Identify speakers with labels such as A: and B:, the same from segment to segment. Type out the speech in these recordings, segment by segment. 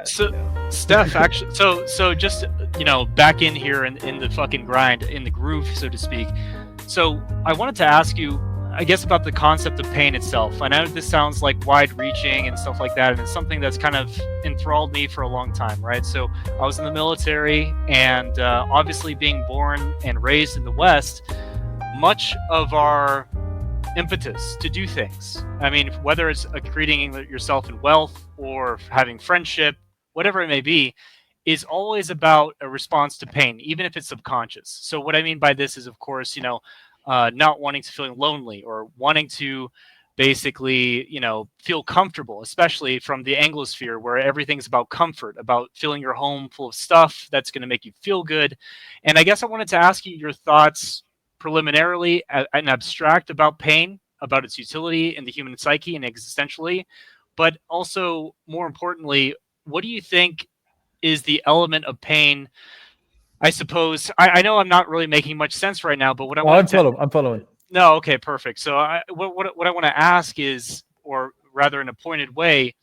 A: So, Steph, actually, so just back in here in the fucking grind, in the groove, so to speak. So, I wanted to ask you, I guess, about the concept of pain itself. I know this sounds like wide-reaching and stuff like that, and it's something that's kind of enthralled me for a long time, right? So, I was in the military, and obviously, being born and raised in the West, much of our impetus to do things, I mean, whether it's accreting yourself in wealth or having friendship, whatever it may be, is always about a response to pain, even if it's subconscious. So what I mean by this is, of course, not wanting to feel lonely, or wanting to basically, feel comfortable, especially from the Anglosphere, where everything's about comfort, about filling your home full of stuff that's going to make you feel good. And I guess I wanted to ask you your thoughts preliminarily and abstract about pain, about its utility in the human psyche and existentially, but also more importantly, what do you think is the element of pain? I suppose I know I'm not really making much sense right now, but what I want
B: I'm following.
A: No, okay, perfect. So what I want to ask is, or rather in a pointed way,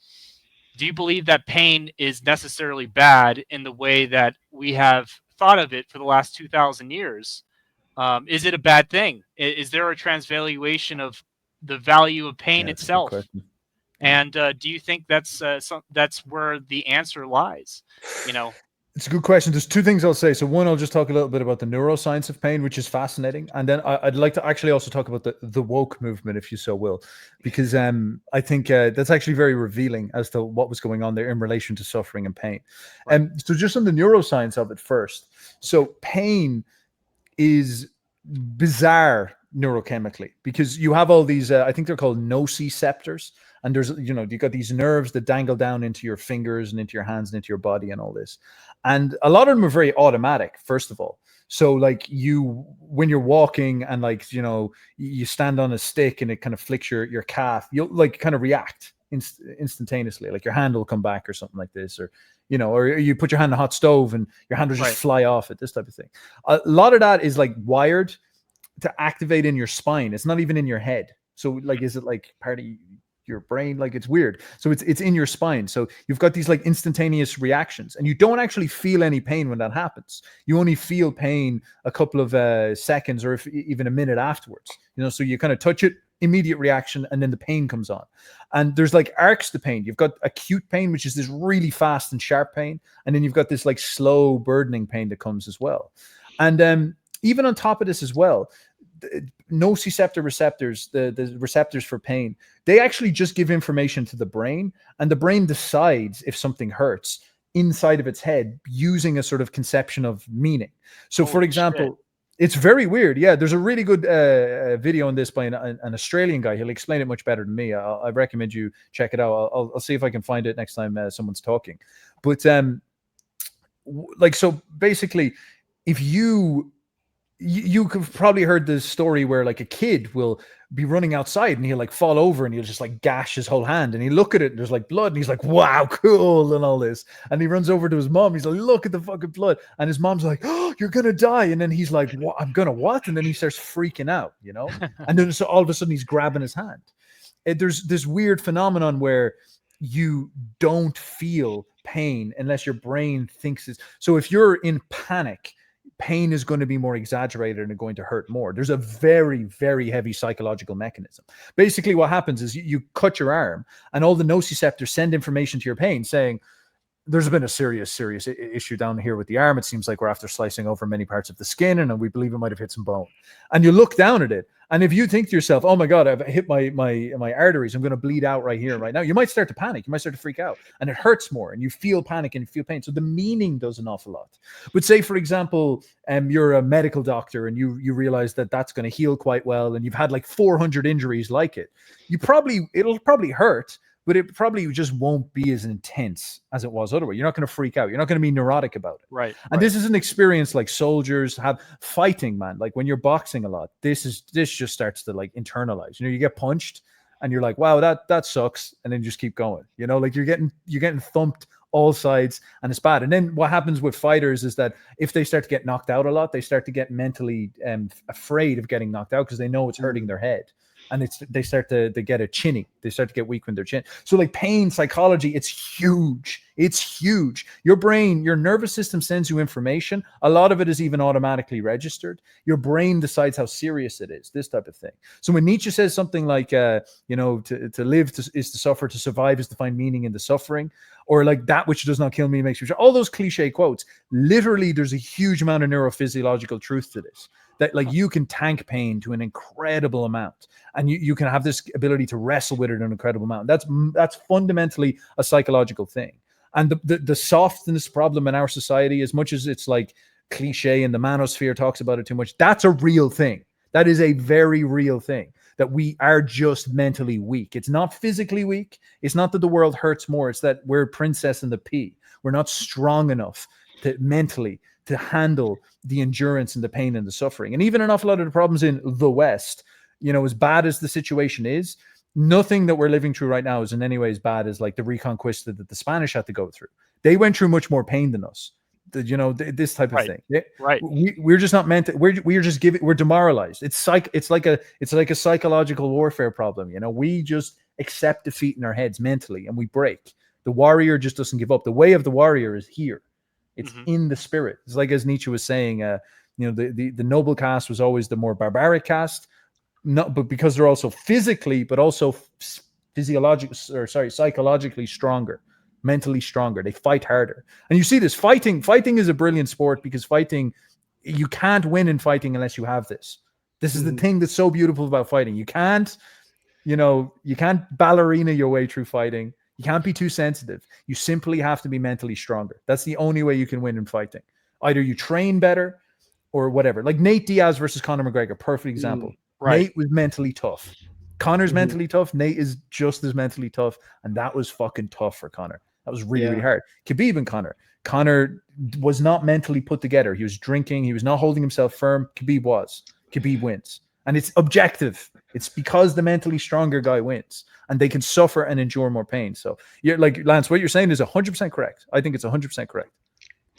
A: do you believe that pain is necessarily bad in the way that we have thought of it for the last 2,000 years? Is it a bad thing? Is there a transvaluation of the value of pain itself? And do you think that's where the answer lies?
B: It's a good question. There's two things I'll say. So one, I'll just talk a little bit about the neuroscience of pain, which is fascinating. And then I'd like to actually also talk about the woke movement, if you so will, because I think that's actually very revealing as to what was going on there in relation to suffering and pain.
A: Right.
B: So just on the neuroscience of it first. So pain is bizarre neurochemically, because you have all these, I think they're called nociceptors. And there's, you've got these nerves that dangle down into your fingers and into your hands and into your body and all this. And a lot of them are very automatic, first of all. So like when you're walking and you stand on a stick and it kind of flicks your calf, you'll like kind of react instantaneously. Like your hand will come back or something like this, or you put your hand on a hot stove and your hand will just fly off it, this type of thing. A lot of that is like wired to activate in your spine. It's not even in your head. So like, is it like part of your brain? Like, it's weird. So it's in your spine. So you've got these like instantaneous reactions, and you don't actually feel any pain when that happens. You only feel pain a couple of seconds, or even a minute afterwards. So you kind of touch it, immediate reaction, and then the pain comes on. And there's like arcs to pain. You've got acute pain, which is this really fast and sharp pain, and then you've got this like slow burdening pain that comes as well. And even on top of this as well, nociceptor receptors, the receptors for pain, they actually just give information to the brain, and the brain decides if something hurts inside of its head using a sort of conception of meaning. So for example, it's very weird. Yeah, there's a really good video on this by an Australian guy. He'll explain it much better than me. I recommend you check it out. I'll see if I can find it next time someone's talking. But so basically, if you could probably heard this story where like a kid will be running outside and he'll like fall over and he'll just like gash his whole hand, and he look at it and there's like blood, and he's like, wow, cool, and all this. And he runs over to his mom. He's like, look at the fucking blood. And his mom's like, oh, you're going to die. And then he's like, what? I'm going to what? And then he starts freaking out, and then so all of a sudden he's grabbing his hand. There's this weird phenomenon where you don't feel pain unless your brain thinks it's. So if you're in panic, pain is going to be more exaggerated and going to hurt more. There's a very, very heavy psychological mechanism. Basically, what happens is you cut your arm, and all the nociceptors send information to your pain saying, there's been a serious issue down here with the arm. It seems like we're after slicing over many parts of the skin, and we believe it might have hit some bone. And you look down at it, and if you think to yourself, oh my God, I've hit my arteries, I'm going to bleed out right here, right now, you might start to panic. You might start to freak out, and it hurts more, and you feel panic and you feel pain. So the meaning does an awful lot. But say, for example, you're a medical doctor, and you realize that that's going to heal quite well, and you've had like 400 injuries like it. It'll probably hurt, but it probably just won't be as intense as it was otherwise. You're not going to freak out. You're not going to be neurotic about it.
A: Right.
B: And this is an experience like soldiers have fighting, man. Like when you're boxing a lot, this just starts to like internalize. You get punched and you're like, wow, that sucks. And then you just keep going. Like you're getting thumped all sides, and it's bad. And then what happens with fighters is that if they start to get knocked out a lot, they start to get mentally afraid of getting knocked out because they know it's hurting their head. and they start to get a chinny. They start to get weak when they're chin. So like pain psychology, it's huge. It's huge. Your brain, your nervous system sends you information. A lot of it is even automatically registered. Your brain decides how serious it is, this type of thing. So when Nietzsche says something like, to live is to suffer, to survive is to find meaning in the suffering, or like that which does not kill me makes me sure, all those cliche quotes, literally there's a huge amount of neurophysiological truth to this. That like you can tank pain to an incredible amount, and you can have this ability to wrestle with it an incredible amount. That's fundamentally a psychological thing. And the softness problem in our society, as much as it's like cliche and the manosphere talks about it too much, that's a real thing. That is a very real thing, that we are just mentally weak. It's not physically weak. It's not that the world hurts more. It's that we're princess and the pea. We're not strong enough to mentally to handle the endurance and the pain and the suffering. And even an awful lot of the problems in the West, as bad as the situation is, nothing that we're living through right now is in any way as bad as like the Reconquista that the Spanish had to go through. They went through much more pain than us. This type of thing.
A: Right.
B: We're just not meant to. We're just we're demoralized. It's like a psychological warfare problem. We just accept defeat in our heads mentally, and we break. The warrior just doesn't give up. The way of the warrior is here. It's in the spirit. It's like, as Nietzsche was saying, the noble caste was always the more barbaric caste, but because they're also physically, but also psychologically stronger, mentally stronger. They fight harder. And you see this fighting is a brilliant sport, because fighting, you can't win in fighting unless you have this. This is the thing that's so beautiful about fighting. You can't ballerina your way through fighting. You can't be too sensitive. You simply have to be mentally stronger. That's the only way you can win in fighting. Either you train better or whatever. Like Nate Diaz versus Conor McGregor, perfect example. Right. Nate was mentally tough. Conor's mentally tough. Nate is just as mentally tough. And that was fucking tough for Conor. That was really, really hard. Khabib and Conor. Conor was not mentally put together. He was drinking. He was not holding himself firm. Khabib was. Khabib wins. And it's objective. It's because the mentally stronger guy wins, and they can suffer and endure more pain. So you're like, Lance, what you're saying is 100% correct. I think it's 100% correct.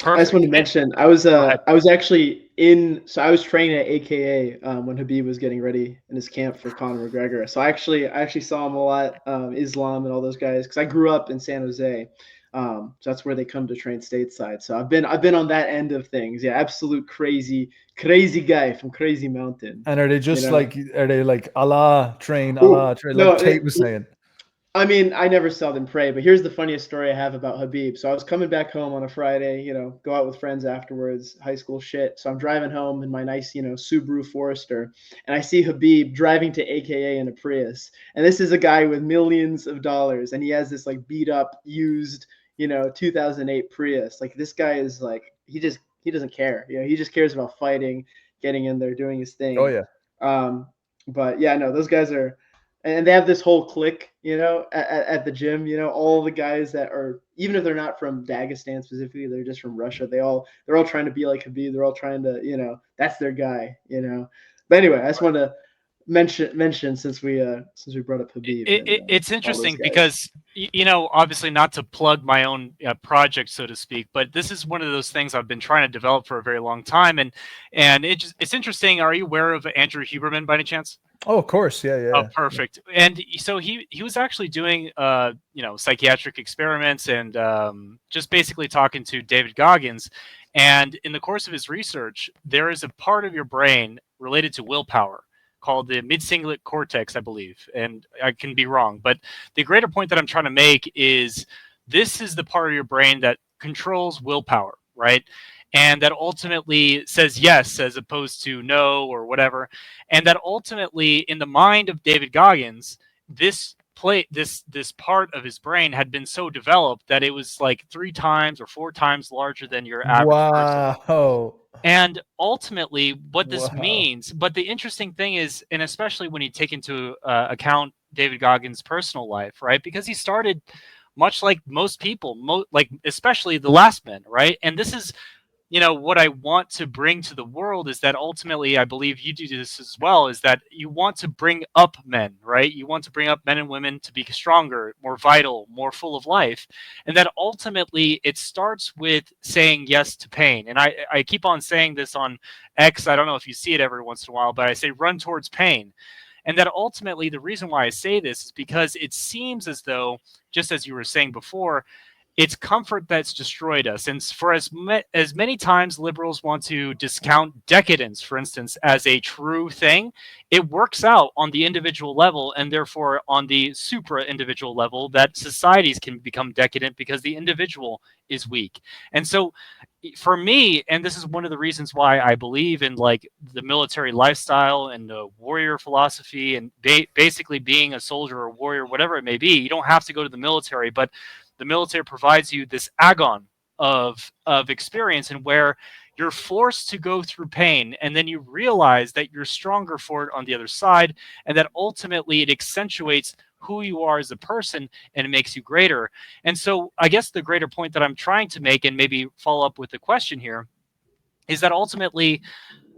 C: Perfect. I just want to mention, I was actually I was training at AKA when Khabib was getting ready in his camp for Conor McGregor. So I actually saw him a lot, Islam and all those guys, because I grew up in San Jose. So that's where they come to train stateside. So I've been on that end of things. Yeah, absolute crazy guy from Crazy Mountain.
B: And are they just are they like Allah train, like Tate was saying?
C: I mean, I never saw them pray, but here's the funniest story I have about Khabib. So I was coming back home on a Friday, go out with friends afterwards, high school shit. So I'm driving home in my nice, Subaru Forester, and I see Khabib driving to AKA in a Prius. And this is a guy with millions of dollars, and he has this like beat up, used, 2008 Prius. Like, this guy is like, he doesn't care. He just cares about fighting, getting in there, doing his thing.
B: Oh yeah.
C: But yeah, no, those guys are. And they have this whole clique, at the gym, all the guys that are, even if they're not from Dagestan specifically, they're just from Russia. They're all trying to be like Khabib. They're all trying to, that's their guy, But anyway, I just want to mention since we brought up Khabib.
A: It's interesting because, obviously not to plug my own project, so to speak, but this is one of those things I've been trying to develop for a very long time. And it's interesting. Are you aware of Andrew Huberman by any chance?
B: Oh, of course. Yeah.
A: Oh, perfect. And so he was actually doing, psychiatric experiments and just basically talking to David Goggins. And in the course of his research, there is a part of your brain related to willpower called the midcingulate cortex, I believe. And I can be wrong. But the greater point that I'm trying to make is this is the part of your brain that controls willpower, right? And that ultimately says yes as opposed to no or whatever. And that ultimately, in the mind of David Goggins, this part of his brain had been so developed that it was like 3 times or 4 times larger than your average person. And ultimately, what this means, but the interesting thing is, and especially when you take into account David Goggins' personal life, right? Because he started much like most people, like especially the last men, right? And this is, what I want to bring to the world is that ultimately, I believe you do this as well, is that you want to bring up men, right? You want to bring up men and women to be stronger, more vital, more full of life. And that ultimately it starts with saying yes to pain. And I keep on saying this on X. I don't know if you see it every once in a while, but I say run towards pain. And that ultimately, the reason why I say this is because it seems as though, just as you were saying before, it's comfort that's destroyed us. And for as many times liberals want to discount decadence, for instance, as a true thing, it works out on the individual level, and therefore on the supra-individual level, that societies can become decadent because the individual is weak. And so for me, and this is one of the reasons why I believe in like the military lifestyle and the warrior philosophy, and basically being a soldier or warrior, whatever it may be, you don't have to go to the military, but the military provides you this agon of experience, and where you're forced to go through pain, and then you realize that you're stronger for it on the other side, and that ultimately it accentuates who you are as a person, and it makes you greater. And so I guess the greater point that I'm trying to make, and maybe follow up with the question here, is that ultimately,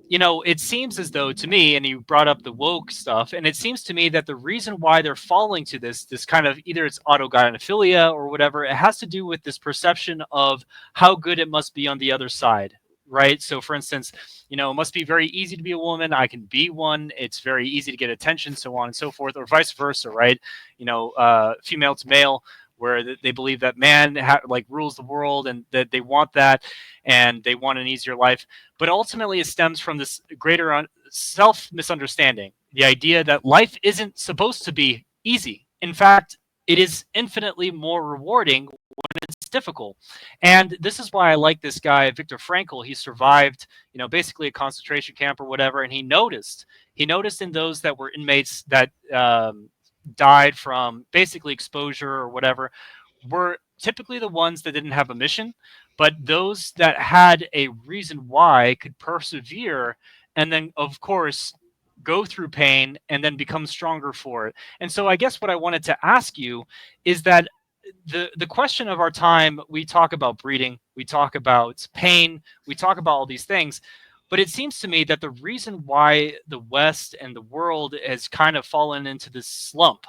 A: you know, it seems as though to me, and you brought up the woke stuff, and it seems to me that the reason why they're falling to this kind of, either it's autogynephilia or whatever, it has to do with this perception of how good it must be on the other side, right? So for instance, you know, it must be very easy to be a woman. I can be one. It's very easy to get attention, so on and so forth, or vice versa, right? You know, female to male, where they believe that man like rules the world, and that they want that, and they want an easier life. But ultimately it stems from this greater self-misunderstanding, the idea that life isn't supposed to be easy. In fact, it is infinitely more rewarding when it's difficult. And this is why I like this guy, Viktor Frankl. He survived, you know, basically a concentration camp or whatever, and he noticed in those that were inmates that died from basically exposure or whatever, were typically the ones that didn't have a mission, but those that had a reason why could persevere, and then of course go through pain and then become stronger for it. And so I guess what I wanted to ask you is that the question of our time, we talk about breeding, we talk about pain, we talk about all these things, but it seems to me that the reason why the West and the world has kind of fallen into this slump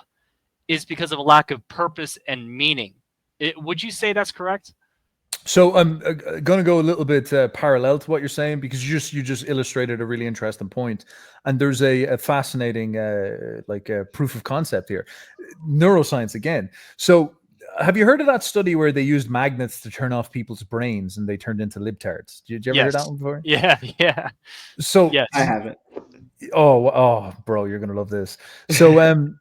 A: is because of a lack of purpose and meaning. Would you say that's correct?
B: So I'm going to go a little bit parallel to what you're saying, because you just illustrated a really interesting point. And there's a fascinating proof of concept here. Neuroscience again. So have you heard of that study where they used magnets to turn off people's brains and they turned into libtards? Did you ever hear that one before?
A: Yeah.
B: So
A: yes.
C: I haven't.
B: Oh, bro, you're going to love this. So all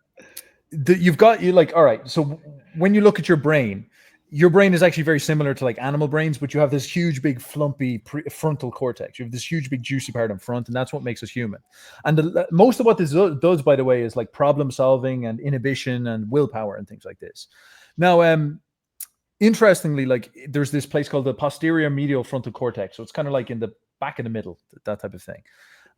B: right. So when you look at your brain is actually very similar to like animal brains, but you have this huge, big, flumpy frontal cortex. You have this huge, big, juicy part in front, and that's what makes us human. And most of what this does, by the way, is like problem solving and inhibition and willpower and things like this. Now, interestingly, like there's this place called the posterior medial frontal cortex. So it's kind of like in the back of the middle, that type of thing.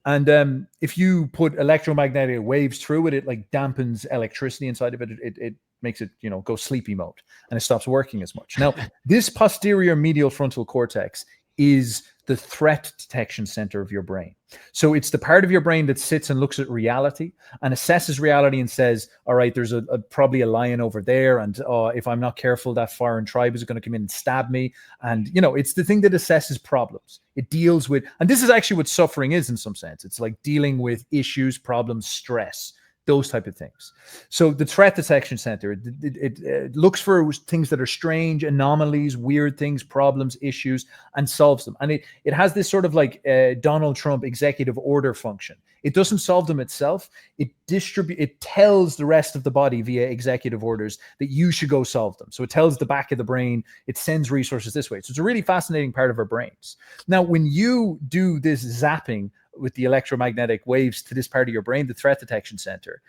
B: And if you put electromagnetic waves through it, it like dampens electricity inside of it. It makes it, you know, go sleepy mode, and it stops working as much. Now, this posterior medial frontal cortex is the threat detection center of your brain. So it's the part of your brain that sits and looks at reality and assesses reality and says, all right, there's probably a lion over there, and if I'm not careful, that foreign tribe is going to come in and stab me. And, you know, it's the thing that assesses problems. It deals with, and this is actually what suffering is in some sense. It's like dealing with issues, problems, stress, those type of things. So the threat detection center, it looks for things that are strange, anomalies, weird things, problems, issues, and solves them. And it has this sort of like Donald Trump executive order function. It doesn't solve them itself. It tells the rest of the body via executive orders that you should go solve them. So it tells the back of the brain, it sends resources this way. So it's a really fascinating part of our brains. Now, when you do this zapping with the electromagnetic waves to this part of your brain, the threat detection center,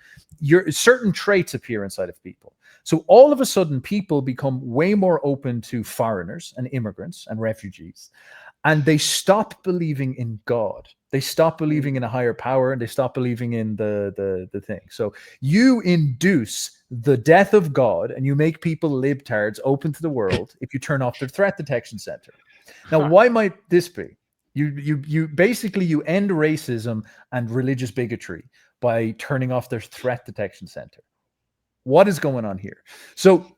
B: certain traits appear inside of people. So all of a sudden, people become way more open to foreigners and immigrants and refugees, and they stop believing in God. They stop believing in a higher power, and they stop believing in the thing. So you induce the death of God, and you make people libtards, open to the world, if you turn off their threat detection center. Now, why might this be? You basically end racism and religious bigotry by turning off their threat detection center. What is going on here? So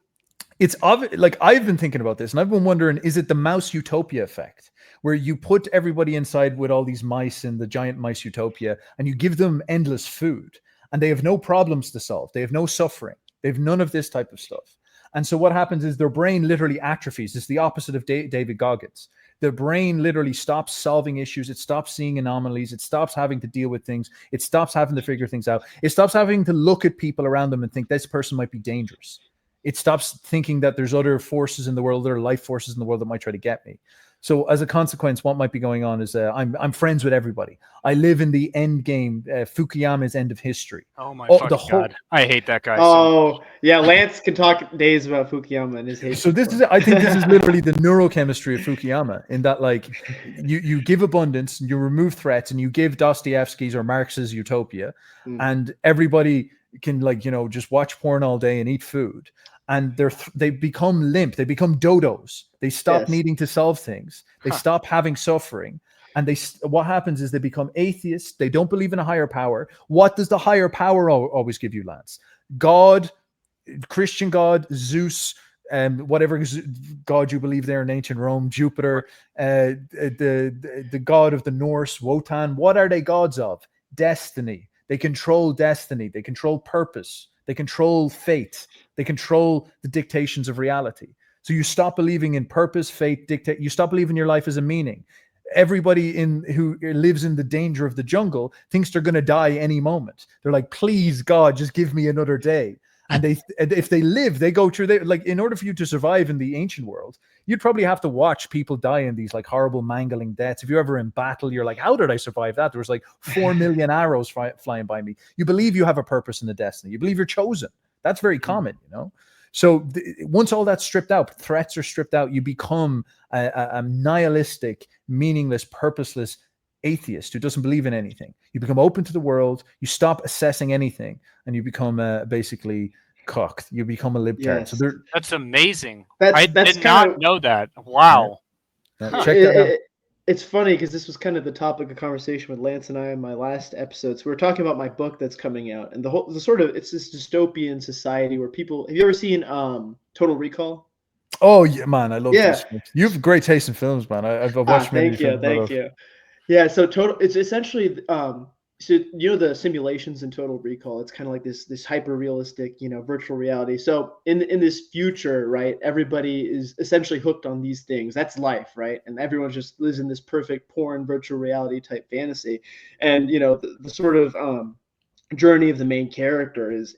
B: it's like, I've been thinking about this, and I've been wondering, is it the mouse utopia effect, where you put everybody inside with all these mice in the giant mice utopia, and you give them endless food, and they have no problems to solve. They have no suffering. They have none of this type of stuff. And so what happens is their brain literally atrophies. It's the opposite of David Goggins. The brain literally stops solving issues. It stops seeing anomalies. It stops having to deal with things. It stops having to figure things out. It stops having to look at people around them and think this person might be dangerous. It stops thinking that there's other forces in the world, other life forces in the world that might try to get me. So as a consequence, what might be going on is I'm friends with everybody. I live in the end game, Fukuyama's end of history.
A: Oh my fucking God. I hate that guy.
C: Oh, yeah. Lance can talk days about Fukuyama and his hate.
B: So I think this is literally the neurochemistry of Fukuyama, in that like you give abundance and you remove threats, and you give Dostoevsky's or Marx's utopia, and everybody can just watch porn all day and eat food. And they become limp. They become dodos. They stop needing to solve things. They stop having suffering. And what happens is they become atheists. They don't believe in a higher power. What does the higher power always give you, Lance? God, Christian God, Zeus, whatever God you believe there in ancient Rome, Jupiter, the god of the Norse, Wotan. What are they gods of? Destiny. They control destiny. They control purpose. They control fate. They control the dictations of reality. So you stop believing in purpose, fate, dictate. You stop believing your life has a meaning. Everybody who lives in the danger of the jungle thinks they're going to die any moment. They're like, please, God, just give me another day. And if they live, they go through. In order for you to survive in the ancient world, you'd probably have to watch people die in these like horrible mangling deaths. If you're ever in battle, you're like, how did I survive that? There was like 4 million arrows flying by me. You believe you have a purpose and a destiny. You believe you're chosen. That's very common, So once all that's stripped out, threats are stripped out, you become a nihilistic, meaningless, purposeless atheist who doesn't believe in anything. You become open to the world. You stop assessing anything, and you become basically cocked. You become a libtard.
C: Yes.
B: So
A: that's amazing.
C: I
A: did not know that. Wow.
B: Check that out.
C: It's funny because this was kind of the topic of conversation with Lance and I in my last episode. So we were talking about my book that's coming out, and it's this dystopian society where people. Have you ever seen Total Recall?
B: Oh yeah, man, I love this. You have great taste in films, man. I've watched many films.
C: Thank you. Yeah, so it's essentially so the simulations in Total Recall. It's kind of like this hyper realistic virtual reality. So in this future, right, everybody is essentially hooked on these things. That's life, right, and everyone just lives in this perfect porn virtual reality type fantasy. And the sort of journey of the main character is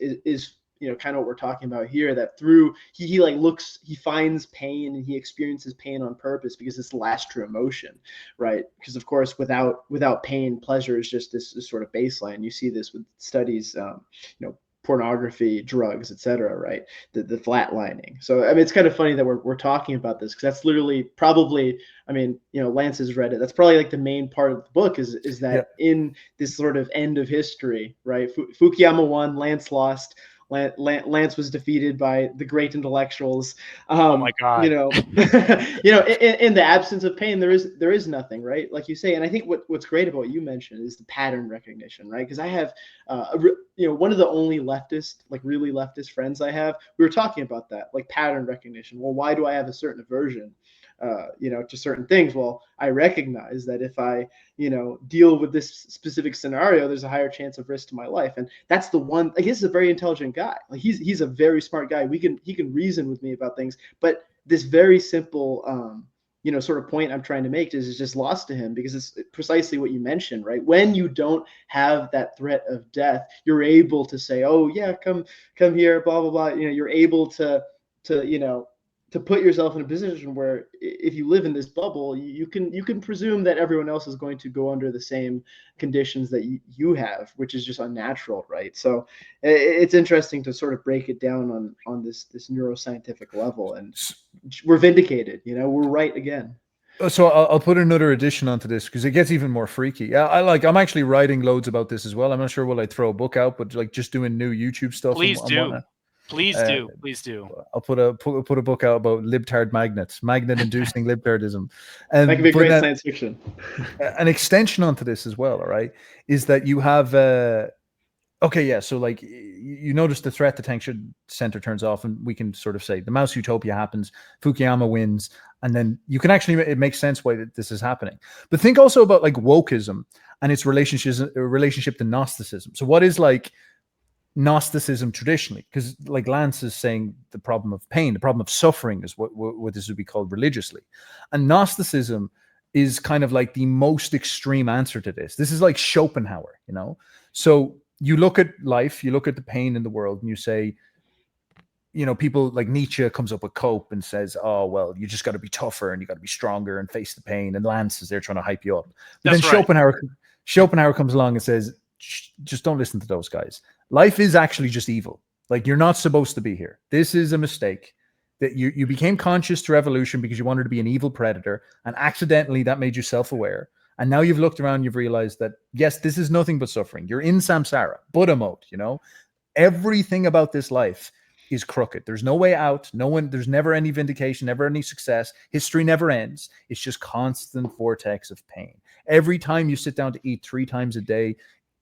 C: kind of what we're talking about here, that through he finds pain and he experiences pain on purpose because it's the last true emotion, right? Because of course without pain, pleasure is just this sort of baseline. You see this with studies, pornography, drugs, etc., right? The flatlining. So I mean, it's kind of funny that we're talking about this, because that's literally probably, I mean, Lance has read it. That's probably like the main part of the book is that in this sort of end of history, right? Fukuyama won, Lance lost. Lance was defeated by the great intellectuals.
A: Oh my God!
C: In the absence of pain, there is nothing, right? Like you say, and I think what's great about what you mentioned is the pattern recognition, right? Because I have, one of the only really leftist friends I have. We were talking about that, like pattern recognition. Well, why do I have a certain aversion? To certain things? Well, I recognize that if I, deal with this specific scenario, there's a higher chance of risk to my life. And that's the one, I guess he's a very intelligent guy. Like he's a very smart guy. He can reason with me about things, but this very simple, sort of point I'm trying to make is just lost to him, because it's precisely what you mentioned, right? When you don't have that threat of death, you're able to say, oh yeah, come here, blah, blah, blah. You're able to put yourself in a position where if you live in this bubble, you can presume that everyone else is going to go under the same conditions that you have, which is just unnatural, right? So it's interesting to sort of break it down on this neuroscientific level, and we're vindicated, we're right again.
B: So I'll put another addition onto this, because it gets even more freaky. Yeah, I'm actually writing loads about this as well. I'm not sure will I throw a book out, but like just doing new YouTube stuff.
A: Please do. Please do.
B: I'll put a book out about libtard magnets, magnet-inducing libtardism, and
C: that could be great science fiction.
B: An extension onto this as well, all right, is that you have so like you notice the threat detection center turns off, and we can sort of say the mouse utopia happens, Fukuyama wins, and then you can actually, it makes sense why this is happening. But think also about like wokeism and its relationship to Gnosticism. So what is like Gnosticism traditionally, because like Lance is saying, the problem of pain, the problem of suffering is what this would be called religiously. And Gnosticism is kind of like the most extreme answer to this. This is like Schopenhauer, you know? So you look at life, you look at the pain in the world, and you say, you know, people like Nietzsche comes up with cope and says, oh, well, you just got to be tougher and you got to be stronger and face the pain. And Lance is there trying to hype you up. But then Schopenhauer comes along and says, just don't listen to those guys. Life is actually just evil. Like, you're not supposed to be here. This is a mistake. That you became conscious through evolution because you wanted to be an evil predator, and accidentally that made you self-aware. And now you've looked around, you've realized that, yes, this is nothing but suffering. You're in samsara, Buddha mode, you know? Everything about this life is crooked. There's no way out. There's never any vindication, never any success. History never ends. It's just constant vortex of pain. Every time you sit down to eat 3 times a day,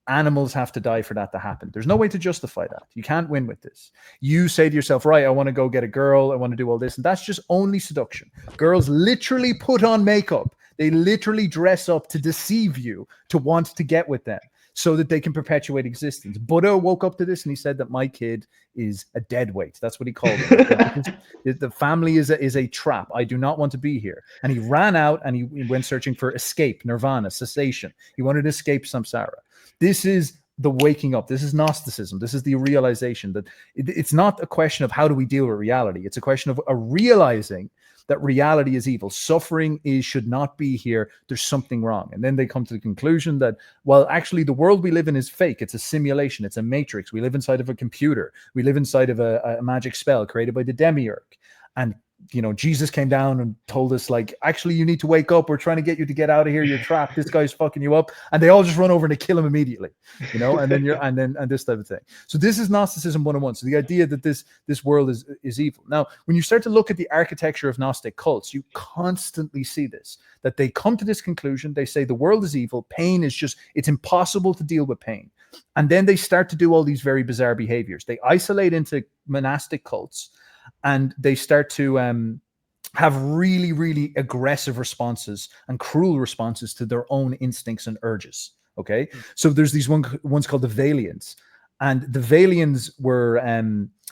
B: animals have to die for that to happen. There's no way to justify that. You can't win with this. You say to yourself, right, I want to go get a girl. I want to do all this. And that's just only seduction. Girls literally put on makeup. They literally dress up to deceive you, to want to get with them so that they can perpetuate existence. Buddha woke up to this and he said that my kid is a dead weight. That's what he called it. The family is a trap. I do not want to be here. And he ran out and he went searching for escape, nirvana, cessation. He wanted to escape samsara. This is the waking up. This is Gnosticism. This is the realization that it's not a question of how do we deal with reality. It's a question of realizing that reality is evil. Suffering should not be here. There's something wrong. And then they come to the conclusion that, well, actually the world we live in is fake. It's a simulation. It's a matrix. We live inside of a computer. We live inside of a magic spell created by the demiurge. And you know, Jesus came down and told us, like, actually, you need to wake up. We're trying to get you to get out of here. You're trapped. This guy's fucking you up. And they all just run over and they kill him immediately, you know, and then and this type of thing. So this is Gnosticism 101. So the idea that this world is evil. Now, when you start to look at the architecture of Gnostic cults, you constantly see this, that they come to this conclusion. They say the world is evil. Pain is just, it's impossible to deal with pain. And then they start to do all these very bizarre behaviors. They isolate into monastic cults. And they start to have really, really aggressive responses and cruel responses to their own instincts and urges. Okay, so there's these ones called the Valians, and the Valians were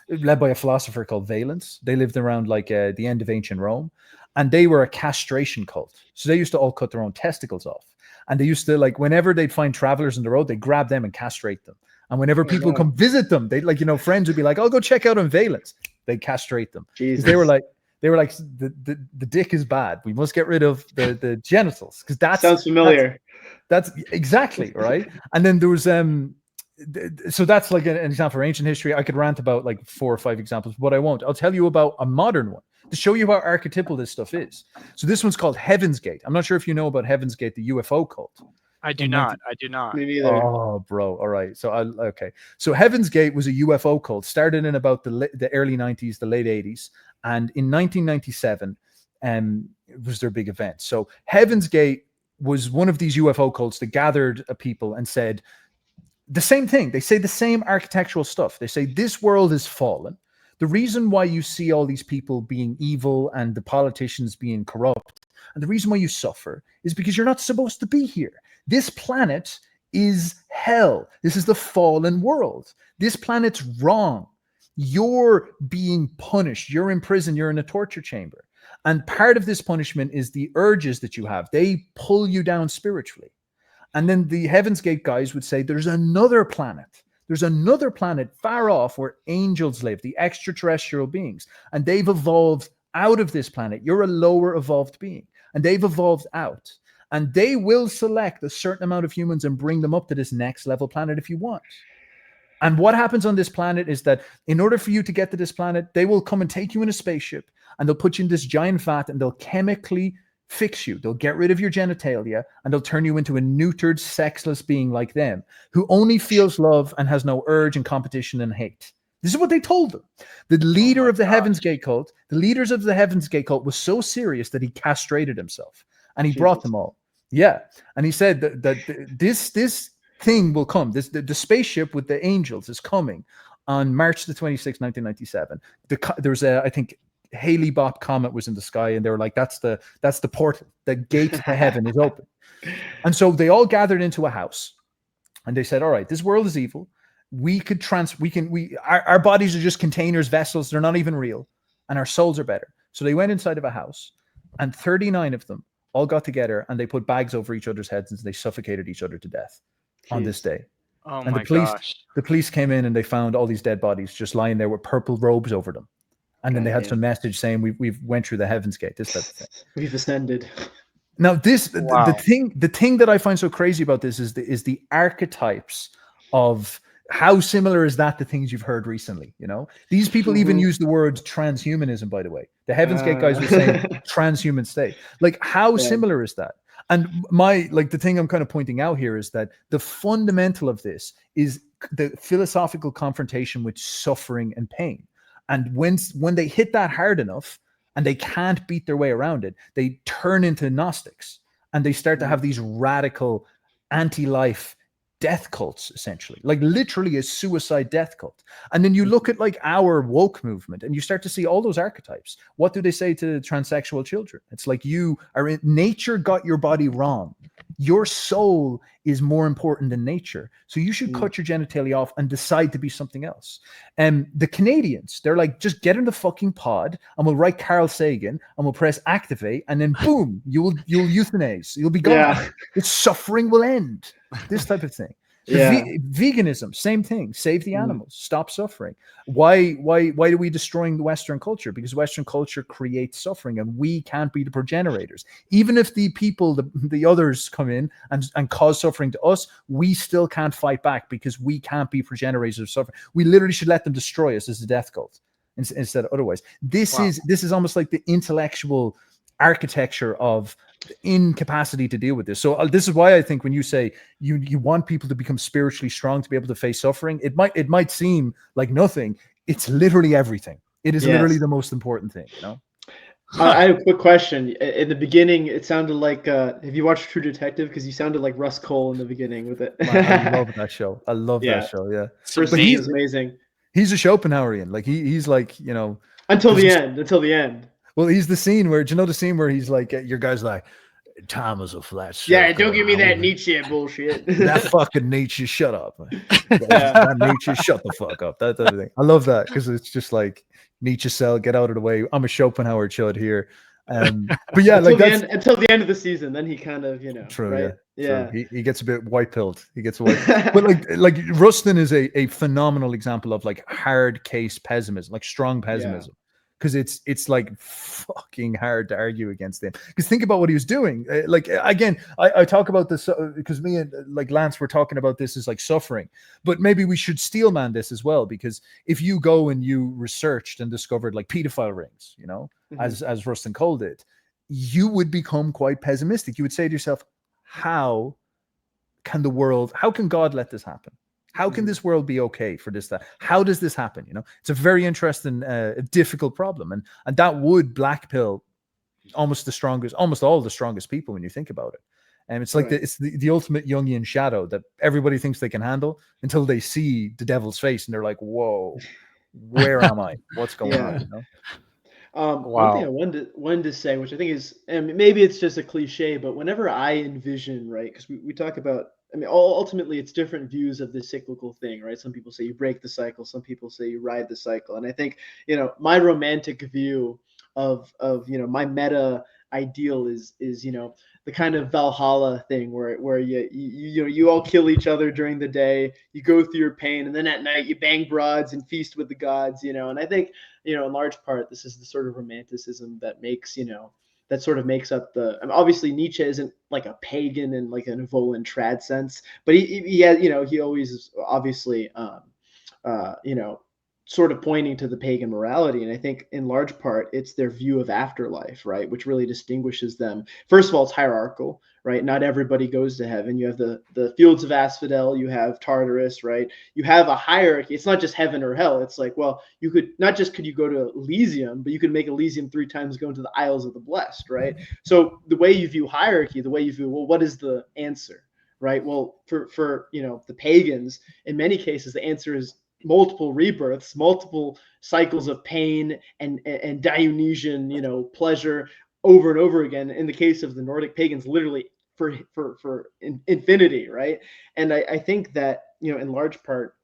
B: led by a philosopher called Valens. They lived around like the end of ancient Rome, and they were a castration cult. So they used to all cut their own testicles off, and they used to, like, whenever they'd find travelers on the road, they grab them and castrate them. And whenever people come visit them, they, like, you know, friends would be like, "I'll go check out on Valens." They castrate them. They were like the dick is bad. We must get rid of the genitals, because that
C: sounds familiar.
B: That's exactly right. And then there was so that's like an example for ancient history. I could rant about like 4 or 5 examples, but I won't. I'll tell you about a modern one to show you how archetypal this stuff is. So this one's called Heaven's Gate. I'm not sure if you know about Heaven's Gate, the UFO cult.
A: I do not. I do not.
C: Me neither.
B: Oh, bro. All right. So okay. So Heaven's Gate was a UFO cult, started in about the early 90s, the late 80s, and in 1997, it was their big event. So Heaven's Gate was one of these UFO cults that gathered people and said the same thing. They say the same architectural stuff. They say this world is fallen. The reason why you see all these people being evil and the politicians being corrupt, and the reason why you suffer, is because you're not supposed to be here. This planet is hell. This is the fallen world. This planet's wrong. You're being punished. You're in prison. You're in a torture chamber. And part of this punishment is the urges that you have. They pull you down spiritually. And then the Heaven's Gate guys would say there's another planet. There's another planet far off where angels live, the extraterrestrial beings. And they've evolved out of this planet. You're a lower evolved being. And they've evolved out. And they will select a certain amount of humans and bring them up to this next level planet if you want. And what happens on this planet is that in order for you to get to this planet, they will come and take you in a spaceship and they'll put you in this giant vat and they'll chemically fix you. They'll get rid of your genitalia and they'll turn you into a neutered, sexless being like them, who only feels love and has no urge and competition and hate. This is what they told them. The leader of the Heaven's Gate cult, the leaders of the Heaven's Gate cult was so serious that he castrated himself. And he brought them all. Yeah. And he said that this thing will come. The spaceship with the angels is coming on March the 26th, 1997. There was I think Halley Bopp comet was in the sky, and they were like, that's the portal. The gate to heaven is open. And so they all gathered into a house and they said, all right, this world is evil. our bodies are just containers, vessels. They're not even real, and our souls are better. So they went inside of a house, and 39 of them all got together, and they put bags over each other's heads, and they suffocated each other to death on this day.
A: Oh
B: And
A: my gosh.
B: the police came in and they found all these dead bodies just lying there with purple robes over them. And then they had some message saying we've went through the heaven's gate, this type of thing.
C: We've ascended.
B: Now,
A: Wow.
B: the thing that I find so crazy about this is the archetypes of how similar is that to things you've heard recently. You know, these people even use the word transhumanism. By the way, the Heaven's Gate guys were saying transhuman state. Like, how similar is that? And the thing I'm kind of pointing out here is that the fundamental of this is the philosophical confrontation with suffering and pain. And when they hit that hard enough and they can't beat their way around it, they turn into Gnostics and they start to have these radical anti-life death cults, essentially, like literally a suicide death cult. And then you look at like our woke movement and you start to see all those archetypes. What do they say to transsexual children? It's like, nature got your body wrong. Your soul is more important than nature. So you should cut your genitalia off and decide to be something else. And the Canadians, they're like, just get in the fucking pod and we'll write Carl Sagan and we'll press activate and then boom, you'll euthanize. You'll be gone.
C: Yeah.
B: The suffering will end. This type of thing. Veganism, same thing. Save the animals. Stop suffering. Why do we destroying the Western culture? Because Western culture creates suffering, and we can't be the progenitors. Even if the people, the others, come in and cause suffering to us, we still can't fight back because we can't be progenitors of suffering. We literally should let them destroy us as a death cult instead of otherwise. This is almost like the intellectual architecture of incapacity to deal with this. So this is why I think when you say you want people to become spiritually strong to be able to face suffering, it might seem like nothing. It's literally everything. It is literally the most important thing, you know.
C: I have a quick question. In the beginning, it sounded like have you watched True Detective? Because you sounded like Russ Cole in the beginning with it.
B: I love that show. I love that show. Yeah,
C: first season is amazing.
B: He's a Schopenhauerian. Like he's like, you know,
C: until the end.
B: Well, he's the scene where, do you know the scene where he's like, your guy's like, time is a flat circle.
C: Yeah, don't give me that Nietzsche bullshit.
B: That fucking Nietzsche, shut up. That Nietzsche, shut the fuck up. That thing. I love that because it's just like, Nietzsche cell, get out of the way. I'm a Schopenhauer chud here. But yeah,
C: until the end of the season, then he kind of, you know.
B: True,
C: right? Yeah.
B: True. He gets a bit white-pilled. But like Rustin is a phenomenal example of like hard case pessimism, like strong pessimism. Because it's like fucking hard to argue against him. Because think about what he was doing. Like, again, I talk about this because me and like Lance were talking about this as like suffering, but maybe we should steelman this as well. Because if you go and you researched and discovered like pedophile rings, you know, as Rustin Cole did, you would become quite pessimistic. You would say to yourself, how can God let this happen? How can this world be okay for this? That how does this happen? You know, it's a very interesting, difficult problem, and that would blackpill almost all the strongest people when you think about it. And it's like it's the ultimate Jungian shadow that everybody thinks they can handle until they see the devil's face and they're like, "Whoa, where am I? What's going on?" You know?
C: One thing I wanted to say, which I think is, and maybe it's just a cliche, but whenever I envision, right, because we talk about. I mean, ultimately, it's different views of this cyclical thing, right? Some people say you break the cycle. Some people say you ride the cycle. And I think, you know, my romantic view of you know, my meta ideal is you know, the kind of Valhalla thing where you all kill each other during the day, you go through your pain, and then at night you bang broads and feast with the gods, you know. And I think, you know, in large part, this is the sort of romanticism that makes, you know, that sort of makes up the. I mean, obviously Nietzsche isn't like a pagan in like an Evolan trad sense, but he has, you know, he always is obviously you know, sort of pointing to the pagan morality. And I think in large part it's their view of afterlife, right, which really distinguishes them. First of all, it's hierarchical, right? Not everybody goes to heaven. You have the fields of asphodel, you have Tartarus, right? You have a hierarchy. It's not just heaven or hell. It's like, well, you could not just could you go to Elysium, but you could make Elysium 3 times going to the Isles of the Blessed, right? So the way you view hierarchy, the way you view, well, what is the answer, right? Well, for you know, the pagans, in many cases the answer is multiple rebirths, multiple cycles of pain and Dionysian, you know, pleasure over and over again. In the case of the Nordic pagans, literally for infinity, right? And I think that, you know, in large part,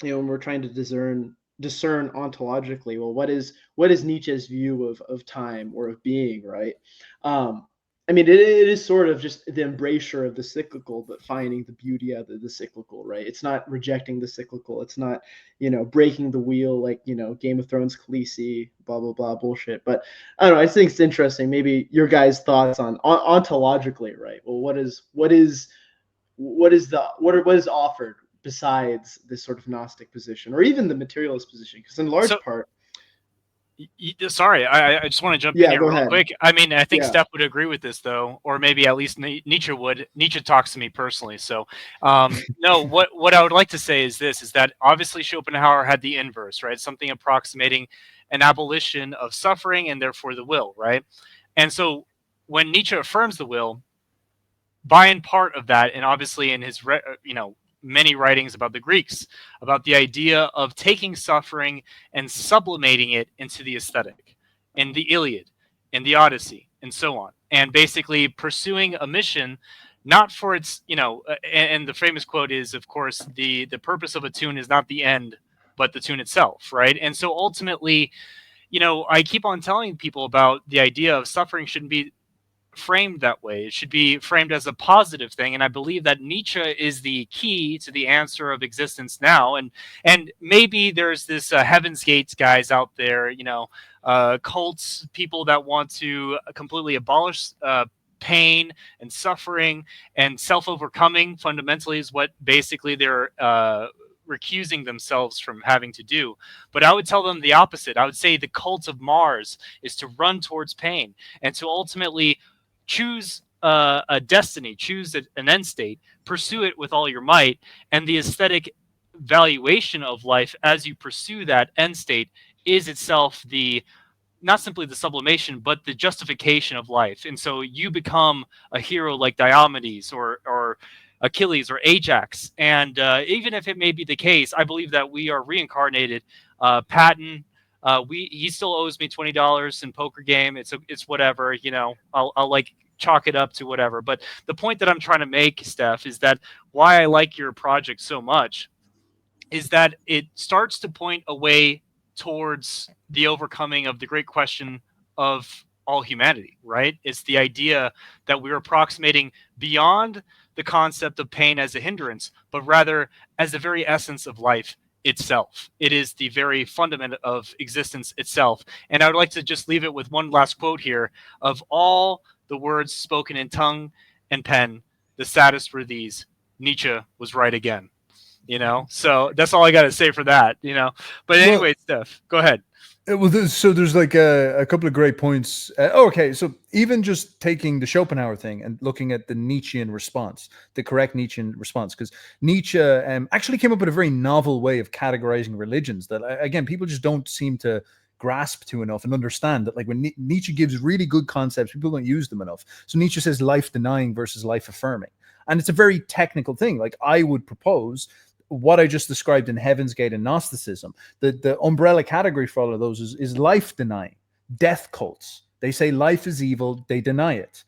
C: when we're trying to discern ontologically, well, what is Nietzsche's view of time or of being, right? I mean, it is sort of just the embrasure of the cyclical, but finding the beauty of the cyclical, right? It's not rejecting the cyclical. It's not, breaking the wheel like, Game of Thrones Khaleesi, blah, blah, blah bullshit. But I don't know. I think it's interesting. Maybe your guys' thoughts on ontologically, right? Well, what is offered besides this sort of Gnostic position or even the materialist position? Because in large part,
A: sorry, I just want to jump in
C: yeah,
A: here
C: go
A: real
C: ahead.
A: quick. I mean, I think
C: Yeah.
A: Steph would agree with this, though, or maybe at least Nietzsche would. Nietzsche talks to me personally. So, no, what I would like to say is this, is that obviously Schopenhauer had the inverse, right? Something approximating an abolition of suffering and therefore the will, right? And so when Nietzsche affirms the will, by and part of that, and obviously in his, many writings about the Greeks, about the idea of taking suffering and sublimating it into the aesthetic, in the Iliad, in the Odyssey, and so on, and basically pursuing a mission, not for its, and the famous quote is, of course, the purpose of a tune is not the end, but the tune itself, right? And so ultimately, I keep on telling people about the idea of suffering shouldn't be framed that way. It should be framed as a positive thing, and I believe that Nietzsche is the key to the answer of existence now. And maybe there's this Heaven's Gates guys out there, cults, people that want to completely abolish pain and suffering, and self-overcoming fundamentally is what basically they're recusing themselves from having to do. But I would tell them the opposite. I would say the cult of Mars is to run towards pain and to ultimately choose a destiny, choose an end state, pursue it with all your might, and the aesthetic valuation of life as you pursue that end state is itself the, not simply the sublimation, but the justification of life. And so you become a hero like Diomedes or Achilles or Ajax. And even if it may be the case, I believe that we are reincarnated. Patton, he still owes me $20 in poker game. It's whatever, I'll like chalk it up to whatever. But the point that I'm trying to make, Steph, is that why I like your project so much is that it starts to point a way towards the overcoming of the great question of all humanity, right? It's the idea that we're approximating beyond the concept of pain as a hindrance, but rather as the very essence of life itself. It is the very fundament of existence itself. And I would like to just leave it with one last quote here. Of all the words spoken in tongue and pen, the saddest were these: Nietzsche was right again. So that's all I got to say for that. But anyway, Steph, go ahead.
B: Well, there's like a couple of great points. Okay, so even just taking the Schopenhauer thing and looking at the Nietzschean response, the correct Nietzschean response, because Nietzsche actually came up with a very novel way of categorizing religions that, again, people just don't seem to grasp to enough and understand that. Like when Nietzsche gives really good concepts, people don't use them enough. So Nietzsche says life denying versus life affirming, and it's a very technical thing. Like I would propose what I just described in Heaven's Gate and Gnosticism, the umbrella category for all of those is life denying, death cults. They say life is evil, they deny it.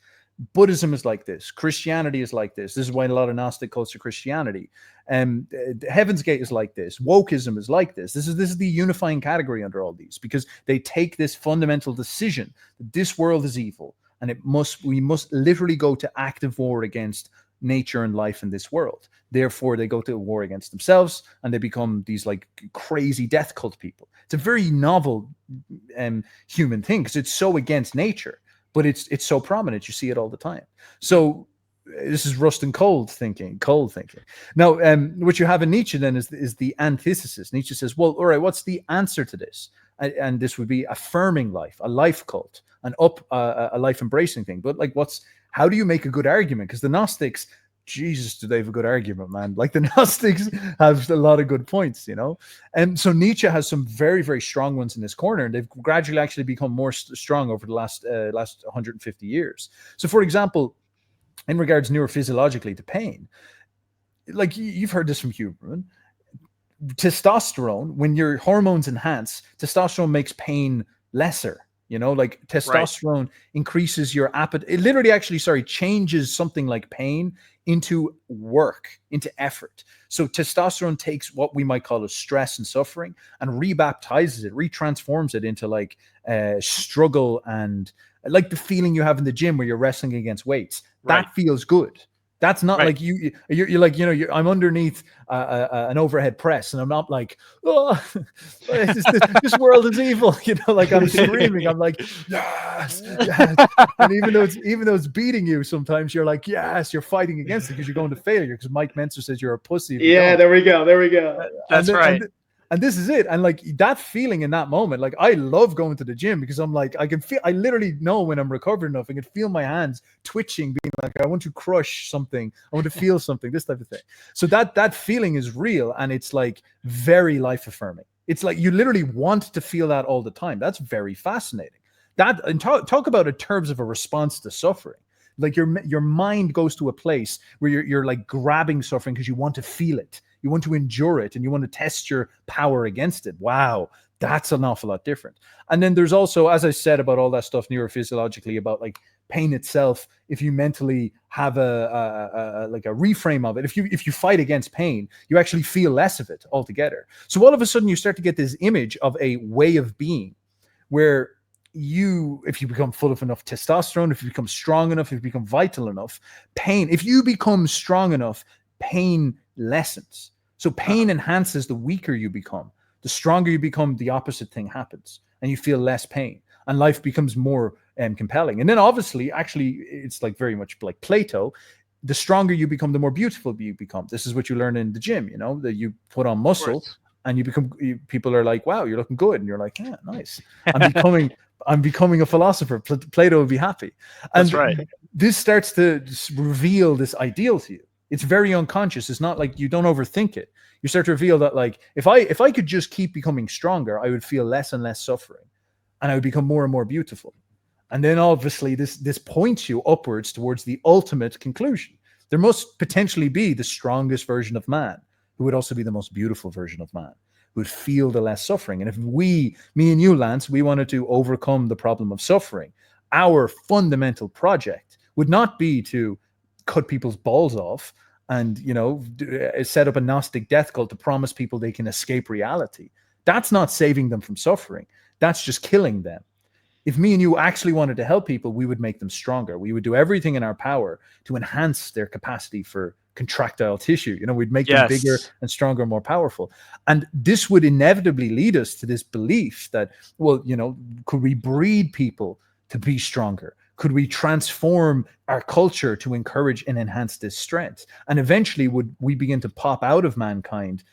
B: Buddhism is like this. Christianity is like this. This is why a lot of Gnostic cults are Christianity. Heaven's Gate is like this. Wokeism is like this. This is the unifying category under all these, because they take this fundamental decision that this world is evil, and we must literally go to active war against nature and life in this world. Therefore, they go to war against themselves, and they become these like crazy death cult people. It's a very novel human thing, because it's so against nature, but it's so prominent. You see it all the time. So this is rust and cold thinking. Now, what you have in Nietzsche then is the antithesis. Nietzsche says, well, all right, what's the answer to this? And this would be affirming life, a life cult, a life embracing thing. But like, how do you make a good argument? Because the Gnostics, Jesus, do they have a good argument, man? Like the Gnostics have a lot of good points, And so Nietzsche has some very, very strong ones in this corner, and they've gradually actually become more strong over the last 150 years. So, for example, in regards neurophysiologically to pain, like you've heard this from Huberman, testosterone, when your hormones enhance, testosterone makes pain lesser. You know, like testosterone increases your appetite. It literally actually, sorry, changes something like pain into work, into effort. So testosterone takes what we might call as stress and suffering and rebaptizes it, retransforms it into like struggle, and like the feeling you have in the gym where you're wrestling against weights. That feels good. That's not like you're like, you know, I'm underneath an overhead press and I'm not like, oh, this world is evil, you know, like I'm screaming, I'm like, yes, yes. And even though it's beating you, sometimes you're like, yes, you're fighting against it because you're going to failure, because Mike Menzer says you're a pussy.
C: Yeah, there we go.
A: That's right.
B: And this is it. And like that feeling in that moment, like I love going to the gym because I'm like, I literally know when I'm recovered enough, I can feel my hands twitching, being like, I want to crush something. I want to feel something, this type of thing. So that feeling is real. And it's like very life affirming. It's like, you literally want to feel that all the time. That's very fascinating. That, and talk about in terms of a response to suffering. Like your mind goes to a place where you're like grabbing suffering because you want to feel it. You want to endure it and you want to test your power against it. Wow, that's an awful lot different. And then there's also, as I said, about all that stuff neurophysiologically, about like pain itself. If you mentally have a reframe of it, if you fight against pain, you actually feel less of it altogether. So all of a sudden you start to get this image of a way of being where if you become full of enough testosterone, if you become strong enough, if you become vital enough, if you become strong enough, pain lessens. So pain enhances the weaker you become. The stronger you become, the opposite thing happens and you feel less pain and life becomes more compelling. And then obviously, actually, it's like very much like Plato. The stronger you become, the more beautiful you become. This is what you learn in the gym, you know, that you put on muscle and people are like, wow, you're looking good. And you're like, yeah, nice. I'm becoming a philosopher. Plato would be happy. And
A: that's right.
B: This starts to reveal this ideal to you. It's very unconscious. It's not like you don't overthink it. You start to reveal that like, if I could just keep becoming stronger, I would feel less and less suffering and I would become more and more beautiful. And then obviously this points you upwards towards the ultimate conclusion. There must potentially be the strongest version of man who would also be the most beautiful version of man, who would feel the less suffering. And if me and you, Lance, we wanted to overcome the problem of suffering, our fundamental project would not be to cut people's balls off and, you know, set up a Gnostic death cult to promise people they can escape reality. That's not saving them from suffering. That's just killing them. If me and you actually wanted to help people, we would make them stronger. We would do everything in our power to enhance their capacity for contractile tissue. You know, we'd make them bigger and stronger, more powerful. And this would inevitably lead us to this belief that, well, you know, could we breed people to be stronger? Could we transform our culture to encourage and enhance this strength? And eventually would we begin to pop out of mankind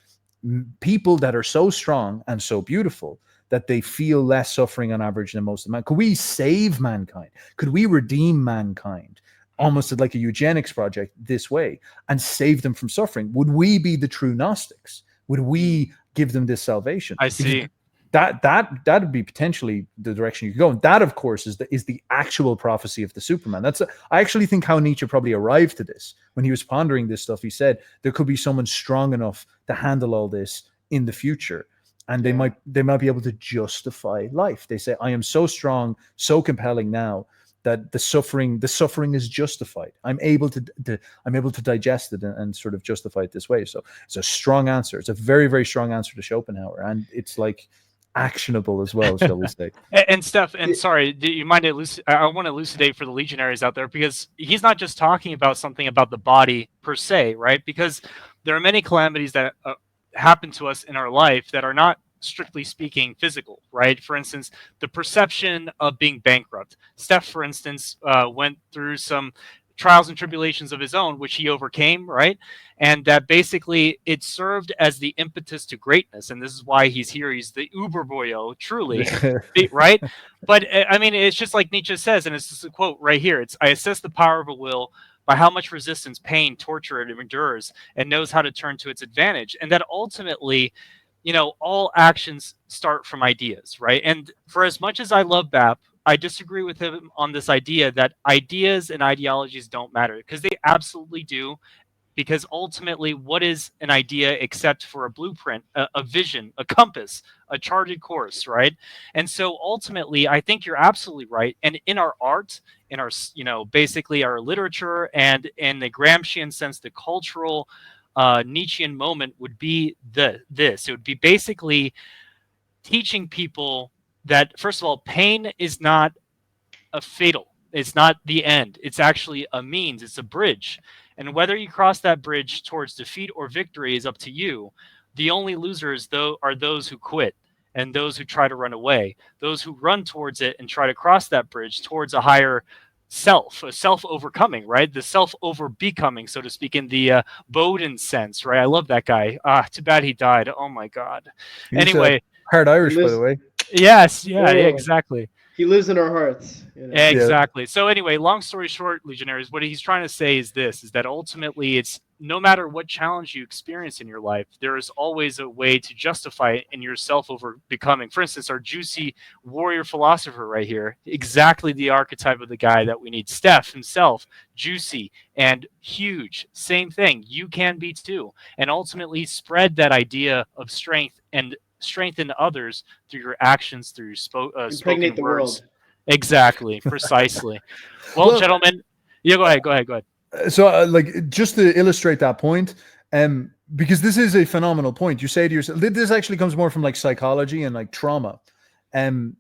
B: people that are so strong and so beautiful that they feel less suffering on average than most of mankind? Could we save mankind? Could we redeem mankind almost like a eugenics project this way and save them from suffering? Would we be the true Gnostics? Would we give them this salvation?
A: I see.
B: That'd be potentially the direction you could go. And that, of course, is the actual prophecy of the Superman. I actually think how Nietzsche probably arrived to this when he was pondering this stuff. He said there could be someone strong enough to handle all this in the future, and they might be able to justify life. They say, I am so strong, so compelling now that the suffering is justified. I'm able to digest it and sort of justify it this way. So it's a strong answer. It's a very, very strong answer to Schopenhauer, and it's like actionable as well, shall we say.
A: And Steph, and sorry, do you mind I want to elucidate for the legionaries out there, because he's not just talking about something about the body per se, right? Because there are many calamities that happen to us in our life that are not strictly speaking physical, right? For instance, the perception of being bankrupt. Steph, for instance, went through some trials and tribulations of his own, which he overcame, right? And that basically it served as the impetus to greatness. And this is why he's here. He's the Uberboyo, truly, right? But I mean, it's just like Nietzsche says, and it's just a quote right here. I assess the power of a will by how much resistance, pain, torture it endures, and knows how to turn to its advantage. And that ultimately, you know, all actions start from ideas, right? And for as much as I love BAP, I disagree with him on this idea that ideas and ideologies don't matter, because they absolutely do. because ultimately, what is an idea except for a blueprint, a vision, a compass, a charted course, right? And so ultimately, I think you're absolutely right. And in our art, in our, basically our literature, and in the Gramscian sense, the cultural Nietzschean moment would be this. It would be basically teaching people that, first of all, pain is not a fatal. It's not the end. It's actually a means. It's a bridge. And whether you cross that bridge towards defeat or victory is up to you. The only losers, though, are those who quit and those who try to run away. Those who run towards it and try to cross that bridge towards a higher self, a self-overcoming, right? The self-over-becoming, so to speak, in the Bowden sense, right? I love that guy. Too bad he died. Oh, my God.
B: He's
A: Anyway.
B: part Irish, by the way.
A: Yes. Yeah, exactly.
C: He lives in our hearts.
A: Exactly. So anyway, long story short, Legionnaires, what he's trying to say is this, is that ultimately it's no matter what challenge you experience in your life, there is always a way to justify it in yourself over becoming. For instance, our juicy warrior philosopher right here, exactly the archetype of the guy that we need. Steph himself, juicy and huge, same thing. You can be too. And ultimately spread that idea of strength and strengthen others through your actions, through your spoken
C: the
A: words.
C: world.
A: Exactly, precisely. Well, gentlemen, go ahead.
B: So, like, just to illustrate that point, because this is a phenomenal point. You say to yourself, this actually comes more from like psychology and like trauma. When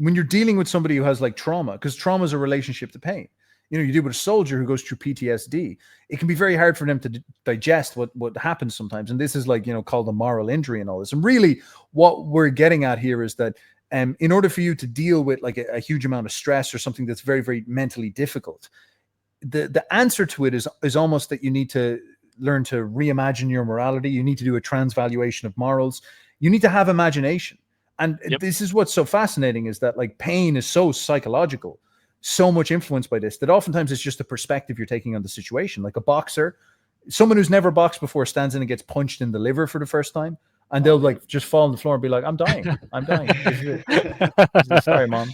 B: you're dealing with somebody who has like trauma, because trauma is a relationship to pain. You deal with a soldier who goes through PTSD. It can be very hard for them to digest what happens sometimes. And this is like, called a moral injury and all this. And really what we're getting at here is that in order for you to deal with like a huge amount of stress or something that's very, very mentally difficult, the answer to it is almost that you need to learn to reimagine your morality. You need to do a transvaluation of morals. You need to have imagination. And this is what's so fascinating, is that like pain is so psychological, so much influenced by this, that oftentimes it's just the perspective you're taking on the situation. Like a boxer, someone who's never boxed before stands in and gets punched in the liver for the first time, and they'll like just fall on the floor and be like, I'm dying. Sorry, mom.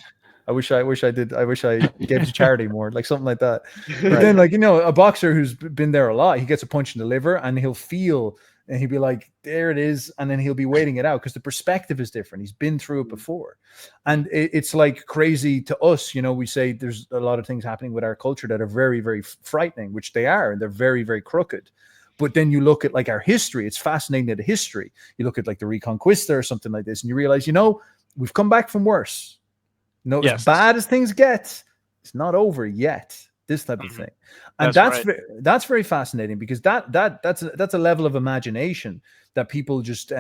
B: I wish I gave it to charity more, like something like that. But then, like, a boxer who's been there a lot, he gets a punch in the liver and he'll feel, and he'll be like, there it is. And then he'll be waiting it out because the perspective is different. He's been through it before. And it's like crazy to us. We say there's a lot of things happening with our culture that are very, very frightening, which they are. And they're very, very crooked. But then you look at like our history. It's fascinating at history. You look at like the Reconquista or something like this, and you realize, we've come back from worse. As bad as things get, it's not over yet. This type of thing, and that's very fascinating, because that's a level of imagination that people just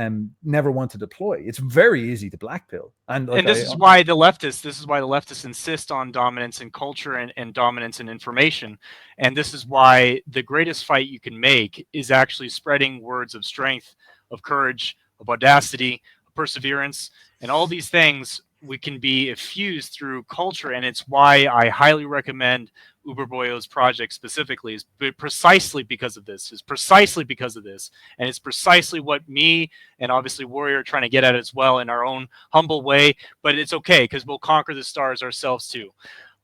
B: never want to deploy. It's very easy to blackpill, and
A: this is why the leftists insist on dominance in culture and dominance in information, and this is why the greatest fight you can make is actually spreading words of strength, of courage, of audacity, of perseverance, and all these things we can be effused through culture. And it's why I highly recommend Uberboyo's project specifically, is precisely because of this, and it's precisely what me and obviously Warrior are trying to get at as well in our own humble way. But it's okay, because we'll conquer the stars ourselves too.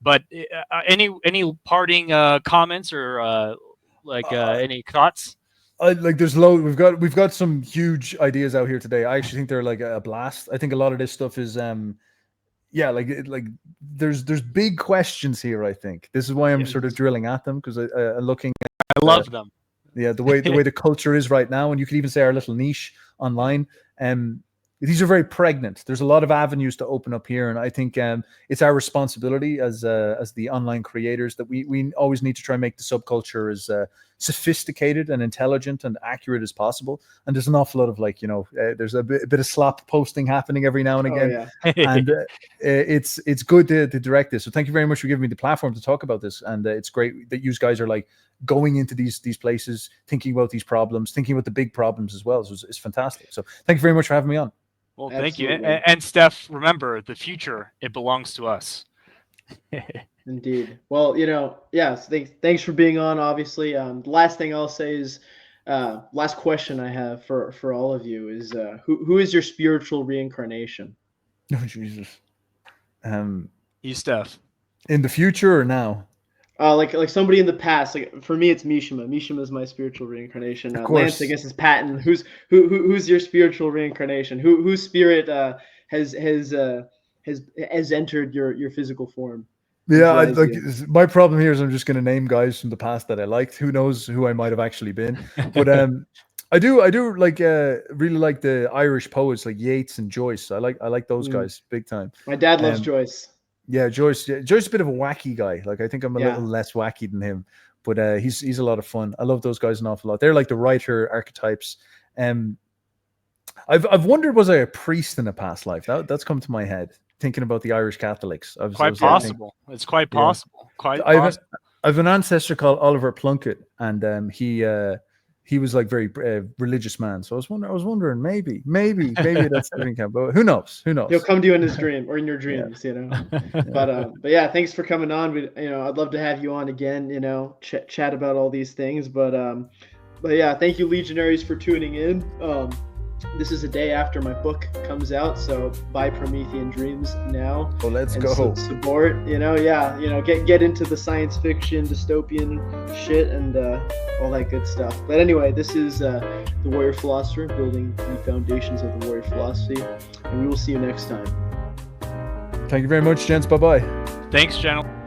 A: But any parting comments or any thoughts?
B: Like there's loads. We've got some huge ideas out here today. I actually think they're like a blast. I think a lot of this stuff is there's big questions here. I think this is why I'm sort of drilling at them, because I'm looking at,
A: I love them.
B: Yeah, the way the culture is right now, and you could even say our little niche online. These are very pregnant. There's a lot of avenues to open up here, and I think it's our responsibility as the online creators that we always need to try and make the subculture as sophisticated and intelligent and accurate as possible. And there's an awful lot of there's a bit of slop posting happening every now and again, and it's good to direct this. So thank you very much for giving me the platform to talk about this, and it's great that you guys are like going into these places, thinking about these problems, thinking about the big problems as well. So it's fantastic. So thank you very much for having me on.
A: Well, thank you. And Steph, remember, the future, it belongs to us.
C: Indeed. Well, yes, thanks for being on, obviously. The last thing I'll say is, last question I have for all of you is, who is your spiritual reincarnation?
B: Oh, Jesus.
A: You, Steph.
B: In the future or now?
C: Like somebody in the past. Like for me, it's Mishima. Mishima is my spiritual reincarnation.
B: Of course.
C: Lance, I guess, is Patton. Who's your spiritual reincarnation? Whose spirit has entered your physical form?
B: Yeah,
C: Implies you.
B: my problem here is I'm just going to name guys from the past that I liked. Who knows who I might have actually been? But I do like really like the Irish poets like Yeats and Joyce. I like those guys big time.
C: My dad loves Joyce.
B: Yeah, Joyce. Yeah, Joyce is a bit of a wacky guy. Like I think I'm a little less wacky than him, but he's a lot of fun. I love those guys an awful lot. They're like the writer archetypes. I've wondered, was I a priest in a past life? That's come to my head thinking about the Irish Catholics.
A: Quite possible. It's quite possible. Quite.
B: I've an ancestor called Oliver Plunkett, and he was like very religious man. So I was wondering, maybe that's the camp. But who knows? Who knows?
C: He'll come to you in his dream or in your dreams, you know. But yeah, thanks for coming on. I'd love to have you on again. You know, chat about all these things. But yeah, thank you, Legionaries, for tuning in. This is a day after my book comes out, so buy Promethean Dreams now.
B: Oh, let's go.
C: Support, get into the science fiction, dystopian shit, and all that good stuff. But anyway, this is the Warrior Philosopher, building the foundations of the Warrior Philosophy, and we will see you next time.
B: Thank you very much, gents. Bye-bye.
A: Thanks, gentlemen.